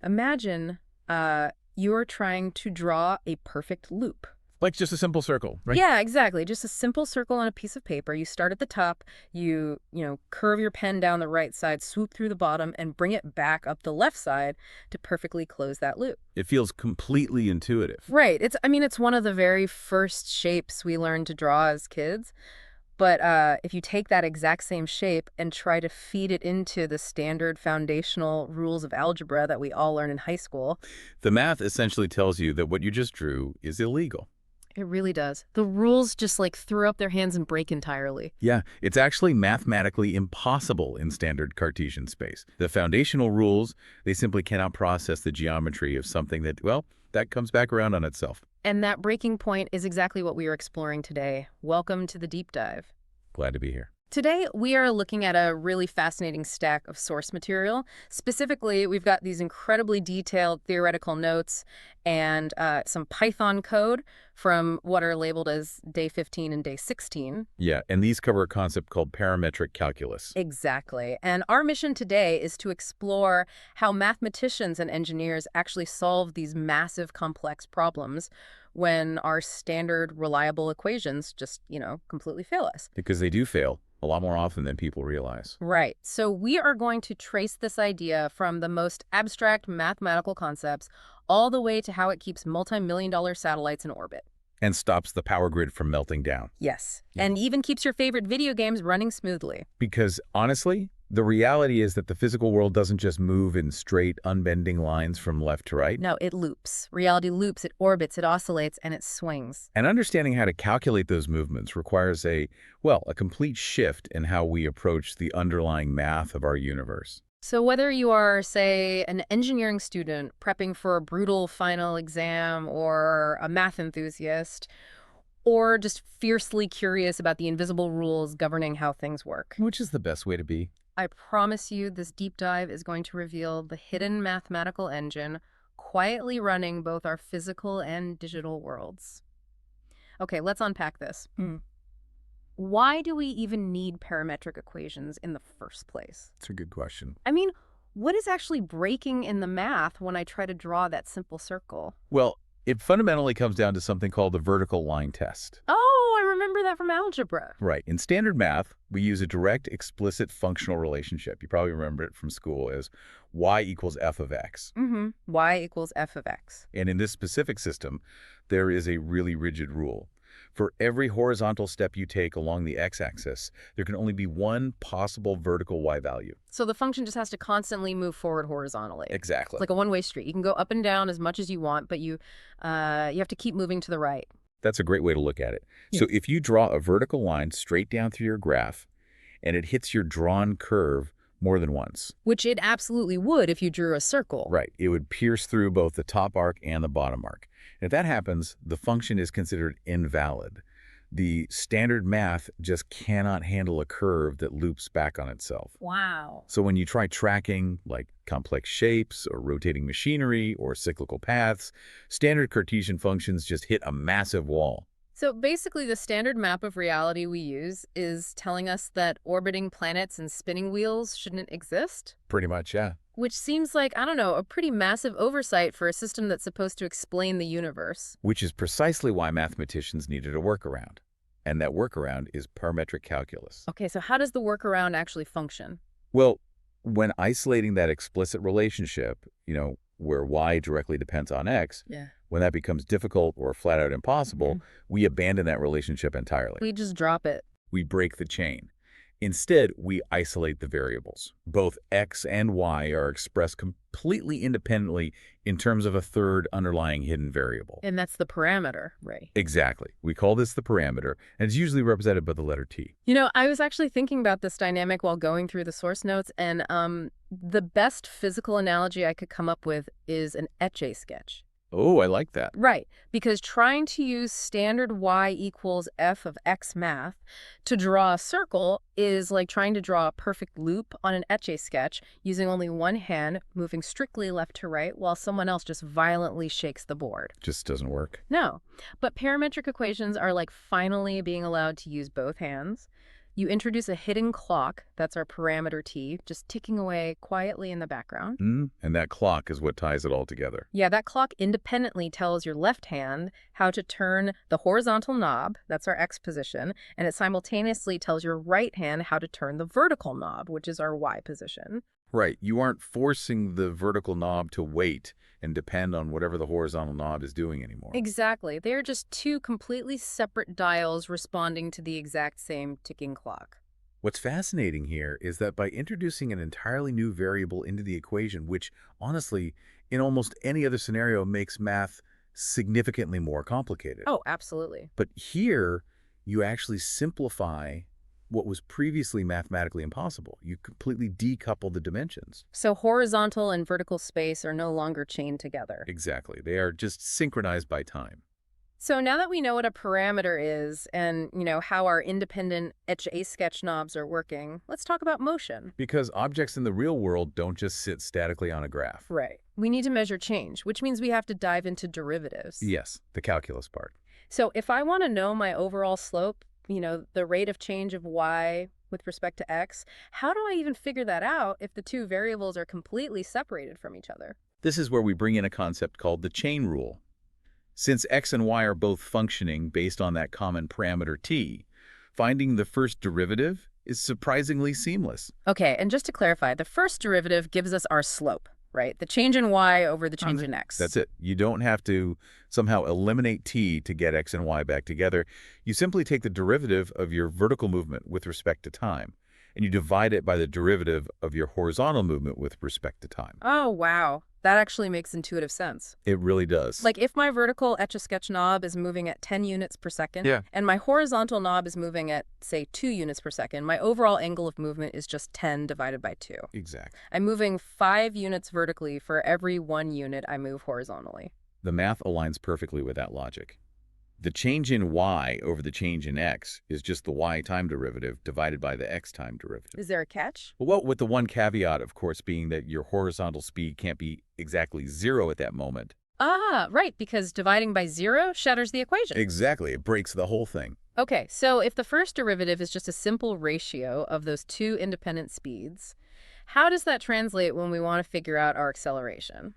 Imagine you're trying to draw a perfect loop. Like just a simple circle, right? Yeah, exactly. Just a simple circle on a piece of paper. You start at the top, curve your pen down the right side, swoop through the bottom, and bring it back up the left side to perfectly close that loop. It feels completely intuitive. Right. It's one of the very first shapes we learn to draw as kids. But if you take that exact same shape and try to feed it into the standard foundational rules of algebra that we all learn in high school. The math essentially tells you that what you just drew is illegal. It really does. The rules just throw up their hands and break entirely. Yeah, it's actually mathematically impossible in standard Cartesian space. The foundational rules, they simply cannot process the geometry of something that, well, that comes back around on itself. And that breaking point is exactly what we are exploring today. Welcome to the deep dive. Glad to be here. Today, we are looking at a really fascinating stack of source material. Specifically, we've got these incredibly detailed theoretical notes and some Python code from what are labeled as day 15 and day 16. Yeah, and these cover a concept called parametric calculus. Exactly. And our mission today is to explore how mathematicians and engineers actually solve these massive complex problems when our standard reliable equations just, completely fail us. Because they do fail a lot more often than people realize. Right. So we are going to trace this idea from the most abstract mathematical concepts all the way to how it keeps multi-million-dollar satellites in orbit. And stops the power grid from melting down. Yes. Yeah. And even keeps your favorite video games running smoothly. Because honestly, the reality is that the physical world doesn't just move in straight, unbending lines from left to right. No, it loops. Reality loops, it orbits, it oscillates, and it swings. And understanding how to calculate those movements requires a complete shift in how we approach the underlying math of our universe. So whether you are, say, an engineering student prepping for a brutal final exam, or a math enthusiast, or just fiercely curious about the invisible rules governing how things work, Which is the best way to be. I promise you this deep dive is going to reveal the hidden mathematical engine quietly running both our physical and digital worlds. Okay, let's unpack this. Why do we even need parametric equations in the first place? It's a good question. I mean, what is actually breaking in the math when I try to draw that simple circle? Well, it fundamentally comes down to something called the vertical line test. Oh, I remember that from algebra. Right. In standard math, we use a direct, explicit functional relationship. You probably remember it from school as y equals f of x. Y equals f of x. And in this specific system, there is a really rigid rule. For every horizontal step you take along the x-axis, there can only be one possible vertical y value. So the function just has to constantly move forward horizontally. Exactly. It's like a one-way street. You can go up and down as much as you want, but you have to keep moving to the right. That's a great way to look at it. Yeah. So if you draw a vertical line straight down through your graph, and it hits your drawn curve more than once. Which it absolutely would if you drew a circle. Right. It would pierce through both the top arc and the bottom arc. And if that happens, the function is considered invalid. The standard math just cannot handle a curve that loops back on itself. Wow. So when you try tracking, like complex shapes or rotating machinery or cyclical paths, standard Cartesian functions just hit a massive wall. So basically, the standard map of reality we use is telling us that orbiting planets and spinning wheels shouldn't exist? Pretty much, yeah. Which seems like, a pretty massive oversight for a system that's supposed to explain the universe. Which is precisely why mathematicians needed a workaround. And that workaround is parametric calculus. Okay, so how does the workaround actually function? Well, when isolating that explicit relationship, where y directly depends on x, when that becomes difficult or flat out impossible, we abandon that relationship entirely. We just drop it. We break the chain. Instead, we isolate the variables. Both x and y are expressed completely independently in terms of a third underlying hidden variable. And that's the parameter, right? Exactly. We call this the parameter, and it's usually represented by the letter t. I was actually thinking about this dynamic while going through the source notes, and the best physical analogy I could come up with is an Etch-a-Sketch. Oh, I like that. Right, because trying to use standard y equals f of x math to draw a circle is like trying to draw a perfect loop on an Etch-a-Sketch using only one hand, moving strictly left to right, while someone else just violently shakes the board. Just doesn't work. No, but parametric equations are like finally being allowed to use both hands. You introduce a hidden clock, that's our parameter t, just ticking away quietly in the background. And that clock is what ties it all together. Yeah, that clock independently tells your left hand how to turn the horizontal knob, that's our X position, and it simultaneously tells your right hand how to turn the vertical knob, which is our Y position. Right. You aren't forcing the vertical knob to wait and depend on whatever the horizontal knob is doing anymore. Exactly. They are just two completely separate dials responding to the exact same ticking clock. What's fascinating here is that by introducing an entirely new variable into the equation, which honestly, in almost any other scenario, makes math significantly more complicated. Oh, absolutely. But here, you actually simplify what was previously mathematically impossible. You completely decouple the dimensions. So horizontal and vertical space are no longer chained together. Exactly. They are just synchronized by time. So now that we know what a parameter is and, how our independent Etch-a-Sketch knobs are working, let's talk about motion. Because objects in the real world don't just sit statically on a graph. Right. We need to measure change, which means we have to dive into derivatives. Yes, the calculus part. So if I want to know my overall slope, the rate of change of y with respect to x, how do I even figure that out if the two variables are completely separated from each other? This is where we bring in a concept called the chain rule. Since x and y are both functioning based on that common parameter t, finding the first derivative is surprisingly seamless. Okay, and just to clarify, the first derivative gives us our slope, right? The change in y over the change in x. That's it. You don't have to somehow eliminate t to get x and y back together. You simply take the derivative of your vertical movement with respect to time, and you divide it by the derivative of your horizontal movement with respect to time. Oh, wow. That actually makes intuitive sense. It really does. Like if my vertical Etch-a-Sketch knob is moving at 10 units per second, and my horizontal knob is moving at, say, 2 units per second, my overall angle of movement is just 10 divided by 2. Exactly. I'm moving 5 units vertically for every 1 unit I move horizontally. The math aligns perfectly with that logic. The change in y over the change in x is just the y time derivative divided by the x time derivative. Is there a catch? Well, with the one caveat, of course, being that your horizontal speed can't be exactly 0 at that moment. Ah, right, because dividing by 0 shatters the equation. Exactly. It breaks the whole thing. Okay, so if the first derivative is just a simple ratio of those two independent speeds, how does that translate when we want to figure out our acceleration?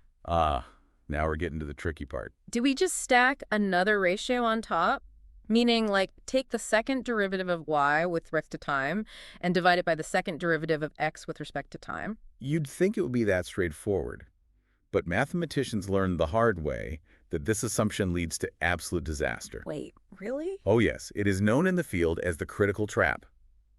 Now we're getting to the tricky part. Do we just stack another ratio on top? Meaning, like, take the second derivative of y with respect to time and divide it by the second derivative of x with respect to time? You'd think it would be that straightforward. But mathematicians learned the hard way that this assumption leads to absolute disaster. Wait, really? Oh yes, it is known in the field as the critical trap.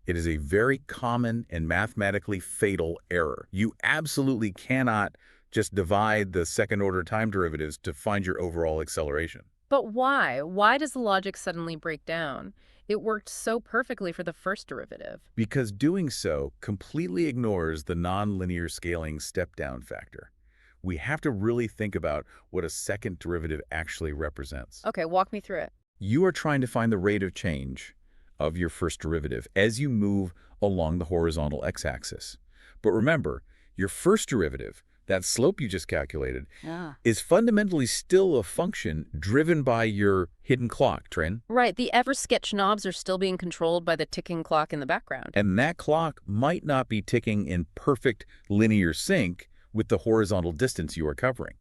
It is a very common and mathematically fatal error. You absolutely cannot just divide the second-order time derivatives to find your overall acceleration. But why? Why does the logic suddenly break down? It worked so perfectly for the first derivative. Because doing so completely ignores the nonlinear scaling step-down factor. We have to really think about what a second derivative actually represents. Okay, walk me through it. You are trying to find the rate of change of your first derivative as you move along the horizontal x-axis. But remember, your first derivative, that slope you just calculated, is fundamentally still a function driven by your hidden clock, Trin. Right, the Etch-a-Sketch knobs are still being controlled by the ticking clock in the background. And that clock might not be ticking in perfect linear sync with the horizontal distance you are covering.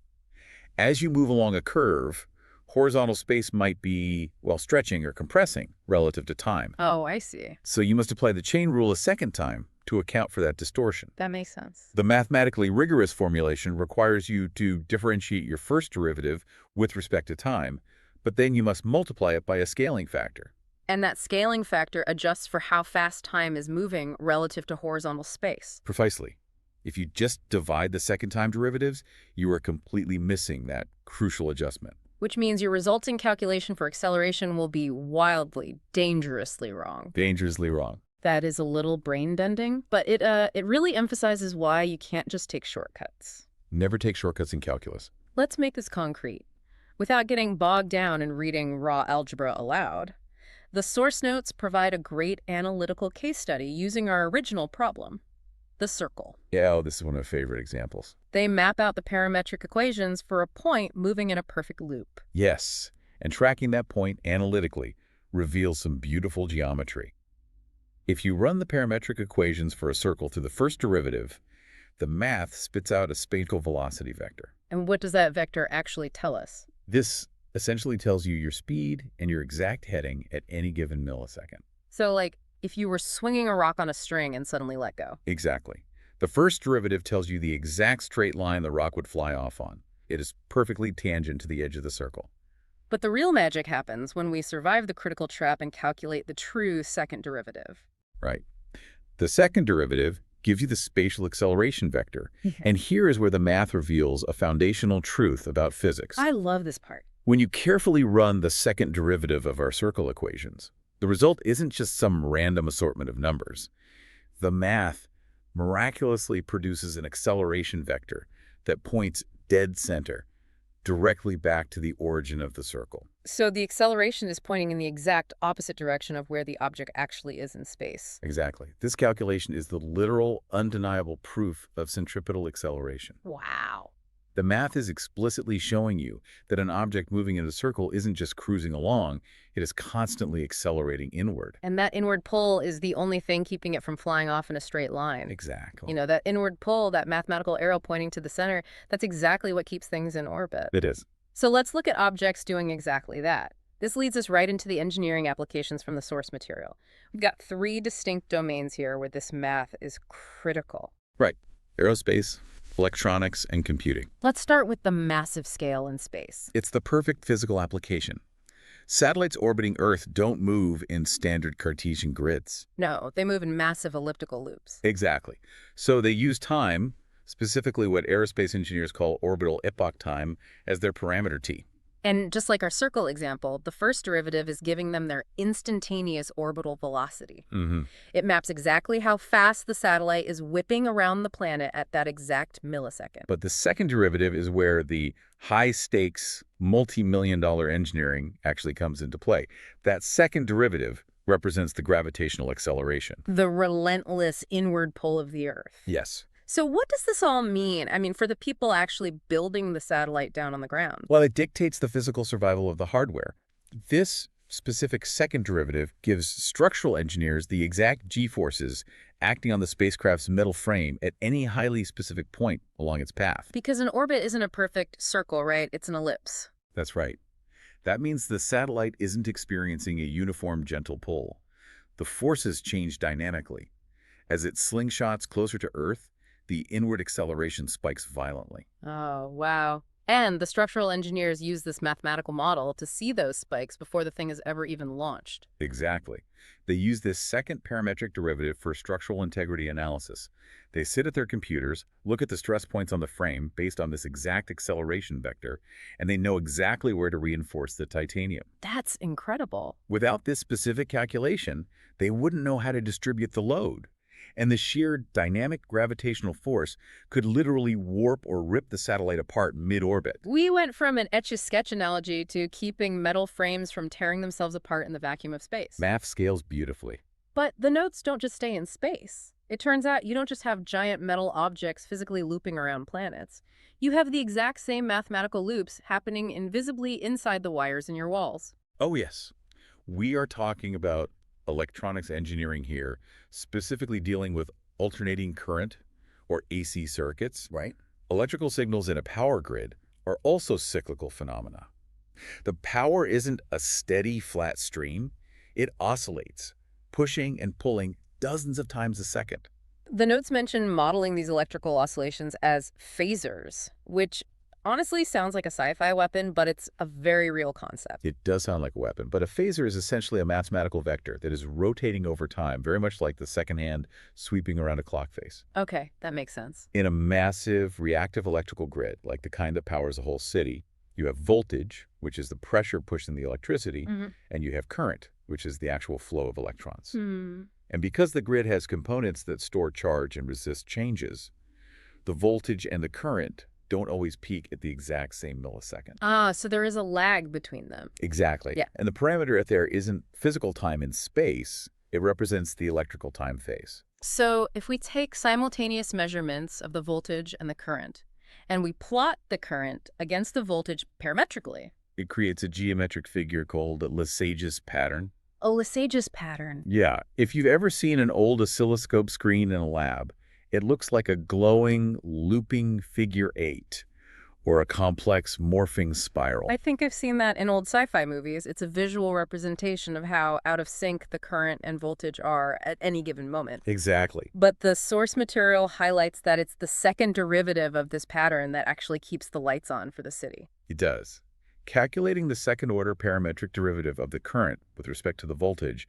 As you move along a curve, horizontal space might be, well, stretching or compressing relative to time. Oh, I see. So you must apply the chain rule a second time to account for that distortion. That makes sense. The mathematically rigorous formulation requires you to differentiate your first derivative with respect to time, but then you must multiply it by a scaling factor. And that scaling factor adjusts for how fast time is moving relative to horizontal space. Precisely. If you just divide the second time derivatives, you are completely missing that crucial adjustment. Which means your resulting calculation for acceleration will be wildly, dangerously wrong. Dangerously wrong. That is a little brain-bending, but it really emphasizes why you can't just take shortcuts. Never take shortcuts in calculus. Let's make this concrete. Without getting bogged down in reading raw algebra aloud, the source notes provide a great analytical case study using our original problem, the circle. Yeah, this is one of my favorite examples. They map out the parametric equations for a point moving in a perfect loop. Yes, and tracking that point analytically reveals some beautiful geometry. If you run the parametric equations for a circle through the first derivative, the math spits out a spatial velocity vector. And what does that vector actually tell us? This essentially tells you your speed and your exact heading at any given millisecond. So, like, if you were swinging a rock on a string and suddenly let go. Exactly. The first derivative tells you the exact straight line the rock would fly off on. It is perfectly tangent to the edge of the circle. But the real magic happens when we survive the critical trap and calculate the true second derivative. Right. The second derivative gives you the spatial acceleration vector. And here is where the math reveals a foundational truth about physics. I love this part. When you carefully run the second derivative of our circle equations, the result isn't just some random assortment of numbers. The math miraculously produces an acceleration vector that points dead center, directly back to the origin of the circle. So the acceleration is pointing in the exact opposite direction of where the object actually is in space. Exactly. This calculation is the literal, undeniable proof of centripetal acceleration. Wow. The math is explicitly showing you that an object moving in a circle isn't just cruising along, it is constantly accelerating inward. And that inward pull is the only thing keeping it from flying off in a straight line. Exactly. You know, that inward pull, that mathematical arrow pointing to the center, that's exactly what keeps things in orbit. It is. So let's look at objects doing exactly that. This leads us right into the engineering applications from the source material. We've got 3 distinct domains here where this math is critical. Right. Aerospace, electronics, and computing. Let's start with the massive scale in space. It's the perfect physical application. Satellites orbiting Earth don't move in standard Cartesian grids. No, they move in massive elliptical loops. Exactly. So they use time, specifically what aerospace engineers call orbital epoch time, as their parameter t. And just like our circle example, the first derivative is giving them their instantaneous orbital velocity. It maps exactly how fast the satellite is whipping around the planet at that exact millisecond. But the second derivative is where the high-stakes, multi-million-dollar engineering actually comes into play. That second derivative represents the gravitational acceleration. The relentless inward pull of the Earth. Yes. So what does this all mean? I mean, for the people actually building the satellite down on the ground. Well, it dictates the physical survival of the hardware. This specific second derivative gives structural engineers the exact g-forces acting on the spacecraft's metal frame at any highly specific point along its path. Because an orbit isn't a perfect circle, right? It's an ellipse. That's right. That means the satellite isn't experiencing a uniform gentle pull. The forces change dynamically. As it slingshots closer to Earth, the inward acceleration spikes violently. Oh, wow. And the structural engineers use this mathematical model to see those spikes before the thing is ever even launched. Exactly. They use this second parametric derivative for structural integrity analysis. They sit at their computers, look at the stress points on the frame based on this exact acceleration vector, and they know exactly where to reinforce the titanium. That's incredible. Without this specific calculation, they wouldn't know how to distribute the load. And the sheer dynamic gravitational force could literally warp or rip the satellite apart mid-orbit. We went from an etch-a-sketch analogy to keeping metal frames from tearing themselves apart in the vacuum of space. Math scales beautifully. But the notes don't just stay in space. It turns out you don't just have giant metal objects physically looping around planets. You have the exact same mathematical loops happening invisibly inside the wires in your walls. Oh, yes. We are talking about electronics engineering here, specifically dealing with alternating current, or AC circuits. Right. Electrical signals in a power grid are also cyclical phenomena. The power isn't a steady, flat stream. It oscillates, pushing and pulling dozens of times a second. The notes mention modeling these electrical oscillations as phasors, which honestly sounds like a sci-fi weapon, but it's a very real concept. It does sound like a weapon, but a phasor is essentially a mathematical vector that is rotating over time, very much like the second hand sweeping around a clock face. Okay, that makes sense. In a massive reactive electrical grid, like the kind that powers a whole city, you have voltage, which is the pressure pushing the electricity, and you have current, which is the actual flow of electrons. And because the grid has components that store charge and resist changes, the voltage and the current don't always peak at the exact same millisecond. Ah, so there is a lag between them. Exactly. Yeah. And the parameter at there isn't physical time in space. It represents the electrical time phase. So if we take simultaneous measurements of the voltage and the current, and we plot the current against the voltage parametrically. It creates a geometric figure called a Lesage's pattern. a Lesage's pattern. Yeah, if you've ever seen an old oscilloscope screen in a lab, it looks like a glowing, looping figure 8 or a complex morphing spiral. I think I've seen that in old sci-fi movies. It's a visual representation of how out of sync the current and voltage are at any given moment. Exactly. But the source material highlights that it's the second derivative of this pattern that actually keeps the lights on for the city. It does. Calculating the second-order parametric derivative of the current with respect to the voltage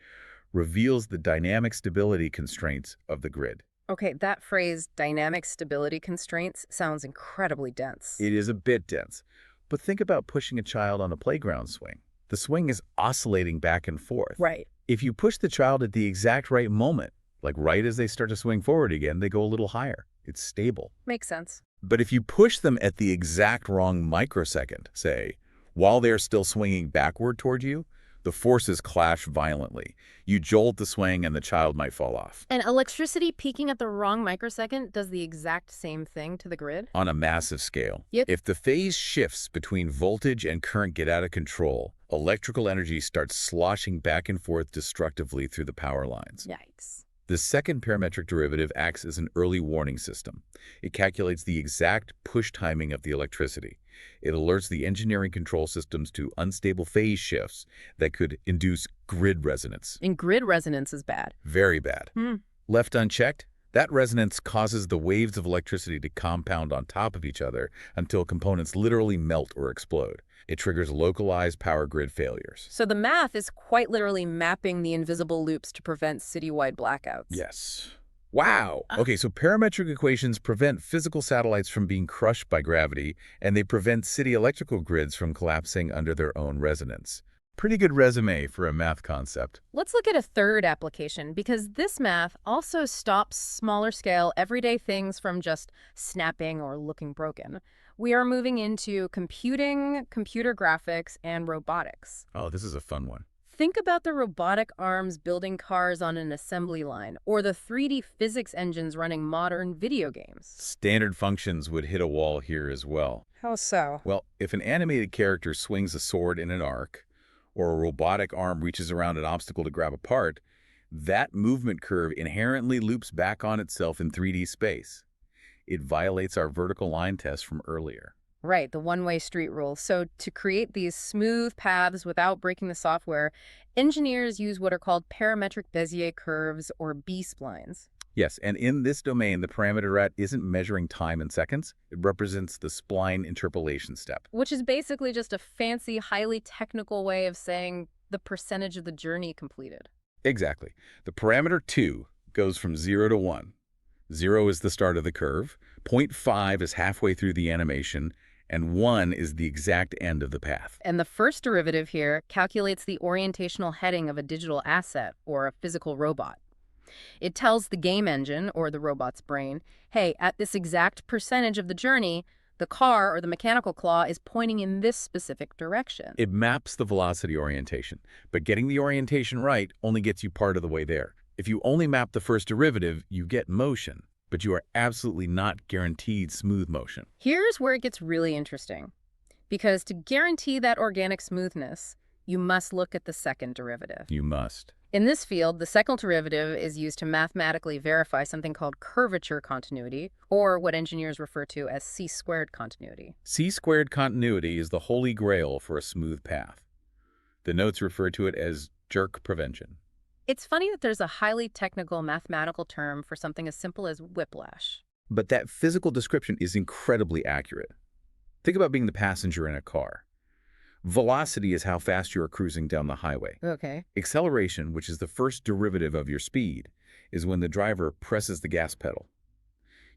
reveals the dynamic stability constraints of the grid. Okay, that phrase, dynamic stability constraints, sounds incredibly dense. It is a bit dense, but think about pushing a child on a playground swing. The swing is oscillating back and forth. Right. If you push the child at the exact right moment, like right as they start to swing forward again, they go a little higher. It's stable. Makes sense. But if you push them at the exact wrong microsecond, say, while they're still swinging backward toward you, the forces clash violently. You jolt the swing and the child might fall off. And electricity peaking at the wrong microsecond does the exact same thing to the grid? On a massive scale. Yep. If the phase shifts between voltage and current get out of control, electrical energy starts sloshing back and forth destructively through the power lines. Yikes. The second parametric derivative acts as an early warning system. It calculates the exact push timing of the electricity. It alerts the engineering control systems to unstable phase shifts that could induce grid resonance. And grid resonance is bad. Very bad. Left unchecked, that resonance causes the waves of electricity to compound on top of each other until components literally melt or explode. It triggers localized power grid failures. So the math is quite literally mapping the invisible loops to prevent citywide blackouts. Yes. Wow. Okay, so parametric equations prevent physical satellites from being crushed by gravity, and they prevent city electrical grids from collapsing under their own resonance. Pretty good resume for a math concept. Let's look at a third application, because this math also stops smaller scale everyday things from just snapping or looking broken. We are moving into computing, computer graphics, and robotics. Oh, this is a fun one. Think about the robotic arms building cars on an assembly line, or the 3D physics engines running modern video games. Standard functions would hit a wall here as well. How so? Well, if an animated character swings a sword in an arc, or a robotic arm reaches around an obstacle to grab a part, that movement curve inherently loops back on itself in 3D space. It violates our vertical line test from earlier. Right, the one-way street rule. So to create these smooth paths without breaking the software, engineers use what are called parametric Bezier curves, or B-splines. Yes, and in this domain, the parameter rat isn't measuring time in seconds. It represents the spline interpolation step. Which is basically just a fancy, highly technical way of saying the percentage of the journey completed. Exactly. The parameter 2 goes from 0 to 1. 0 is the start of the curve, 0.5 is halfway through the animation, and 1 is the exact end of the path. And the first derivative here calculates the orientational heading of a digital asset, or a physical robot. It tells the game engine, or the robot's brain, hey, at this exact percentage of the journey, the car or the mechanical claw is pointing in this specific direction. It maps the velocity orientation, but getting the orientation right only gets you part of the way there. If you only map the first derivative, you get motion, but you are absolutely not guaranteed smooth motion. Here's where it gets really interesting. Because to guarantee that organic smoothness, you must look at the second derivative. You must. In this field, the second derivative is used to mathematically verify something called curvature continuity, or what engineers refer to as c-squared continuity. C-squared continuity is the holy grail for a smooth path. The notes refer to it as jerk prevention. It's funny that there's a highly technical mathematical term for something as simple as whiplash. But that physical description is incredibly accurate. Think about being the passenger in a car. Velocity is how fast you are cruising down the highway. Okay. Acceleration, which is the first derivative of your speed, is when the driver presses the gas pedal.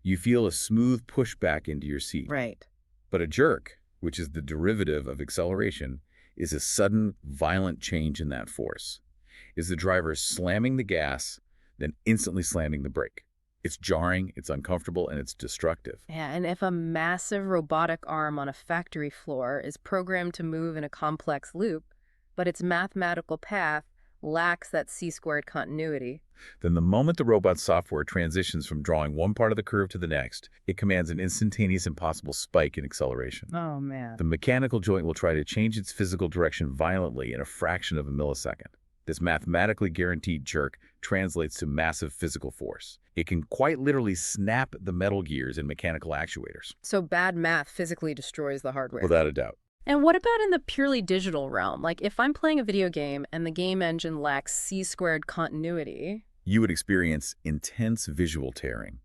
You feel a smooth pushback into your seat. Right. But a jerk, which is the derivative of acceleration, is a sudden, violent change in that force. Is the driver slamming the gas, then instantly slamming the brake. It's jarring, it's uncomfortable, and it's destructive. Yeah, and if a massive robotic arm on a factory floor is programmed to move in a complex loop, but its mathematical path lacks that c-squared continuity, then the moment the robot's software transitions from drawing one part of the curve to the next, it commands an instantaneous impossible spike in acceleration. oh man. The mechanical joint will try to change its physical direction violently in a fraction of a millisecond. This mathematically guaranteed jerk translates to massive physical force. It can quite literally snap the metal gears in mechanical actuators. So bad math physically destroys the hardware. Without a doubt. And what about in the purely digital realm? Like if I'm playing a video game and the game engine lacks C-squared continuity. You would experience intense visual tearing.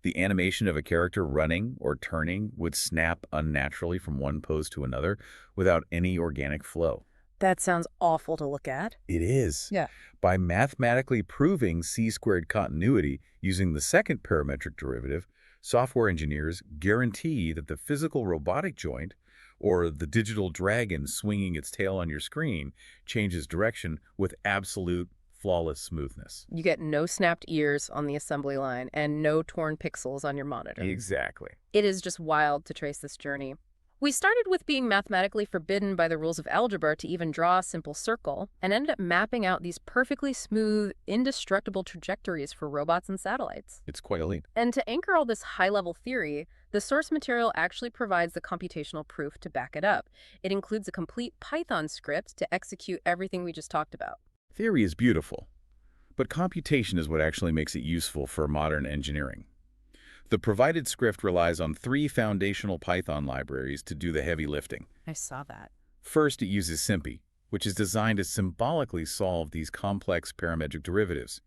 The animation of a character running or turning would snap unnaturally from one pose to another without any organic flow. That sounds awful to look at. It is. Yeah. By mathematically proving C-squared continuity using the second parametric derivative, software engineers guarantee that the physical robotic joint, or the digital dragon swinging its tail on your screen, changes direction with absolute flawless smoothness. You get no snapped ears on the assembly line and no torn pixels on your monitor. Exactly. It is just wild to trace this journey. We started with being mathematically forbidden by the rules of algebra to even draw a simple circle, and ended up mapping out these perfectly smooth, indestructible trajectories for robots and satellites. It's quite elite. And to anchor all this high-level theory, the source material actually provides the computational proof to back it up. It includes a complete Python script to execute everything we just talked about. Theory is beautiful, but computation is what actually makes it useful for modern engineering. The provided script relies on 3 foundational Python libraries to do the heavy lifting. I saw that. First, it uses SIMPy, which is designed to symbolically solve these complex parametric derivatives.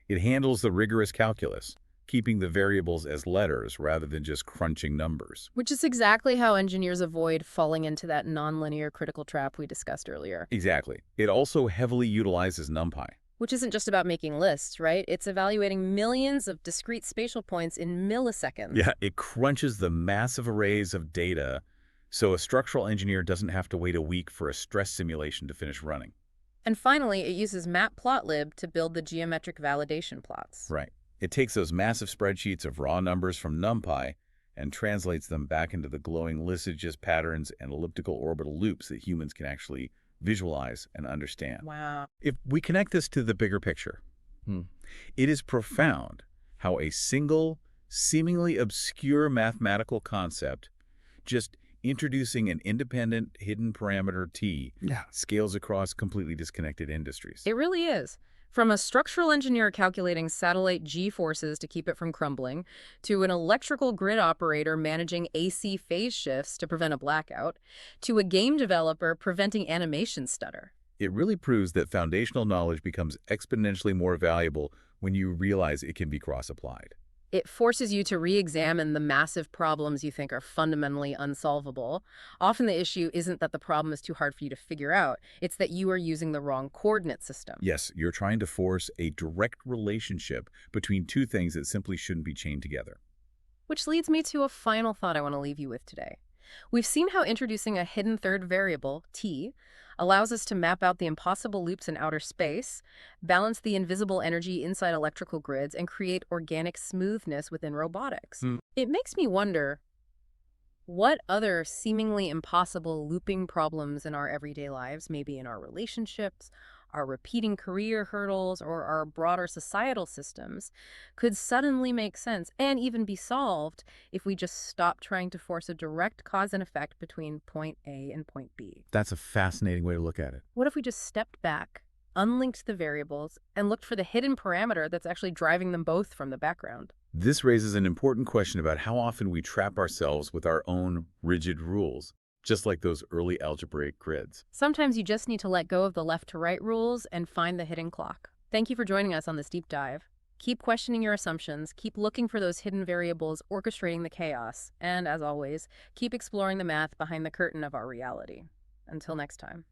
It handles the rigorous calculus, keeping the variables as letters rather than just crunching numbers. Which is exactly how engineers avoid falling into that nonlinear critical trap we discussed earlier. Exactly. It also heavily utilizes NumPy. Which isn't just about making lists, right? It's evaluating millions of discrete spatial points in milliseconds. Yeah, it crunches the massive arrays of data, so a structural engineer doesn't have to wait a week for a stress simulation to finish running. And finally, it uses matplotlib to build the geometric validation plots. Right. It takes those massive spreadsheets of raw numbers from NumPy and translates them back into the glowing Lissajous patterns and elliptical orbital loops that humans can actually visualize and understand. Wow. If we connect this to the bigger picture, it is profound how a single, seemingly obscure mathematical concept, just introducing an independent hidden parameter t, scales across completely disconnected industries. It really is. From a structural engineer calculating satellite G-forces to keep it from crumbling, to an electrical grid operator managing AC phase shifts to prevent a blackout, to a game developer preventing animation stutter. It really proves that foundational knowledge becomes exponentially more valuable when you realize it can be cross-applied. It forces you to re-examine the massive problems you think are fundamentally unsolvable. Often the issue isn't that the problem is too hard for you to figure out. It's that you are using the wrong coordinate system. Yes, you're trying to force a direct relationship between two things that simply shouldn't be chained together. Which leads me to a final thought I want to leave you with today. We've seen how introducing a hidden third variable, t, allows us to map out the impossible loops in outer space, balance the invisible energy inside electrical grids, and create organic smoothness within robotics. It makes me wonder, what other seemingly impossible looping problems in our everyday lives, maybe in our relationships, our repeating career hurdles, or our broader societal systems, could suddenly make sense and even be solved if we just stop trying to force a direct cause and effect between point A and point B. That's a fascinating way to look at it. What if we just stepped back, unlinked the variables, and looked for the hidden parameter that's actually driving them both from the background? This raises an important question about how often we trap ourselves with our own rigid rules, just like those early algebraic grids. Sometimes you just need to let go of the left-to-right rules and find the hidden clock. Thank you for joining us on this deep dive. Keep questioning your assumptions, keep looking for those hidden variables orchestrating the chaos, and as always, keep exploring the math behind the curtain of our reality. Until next time.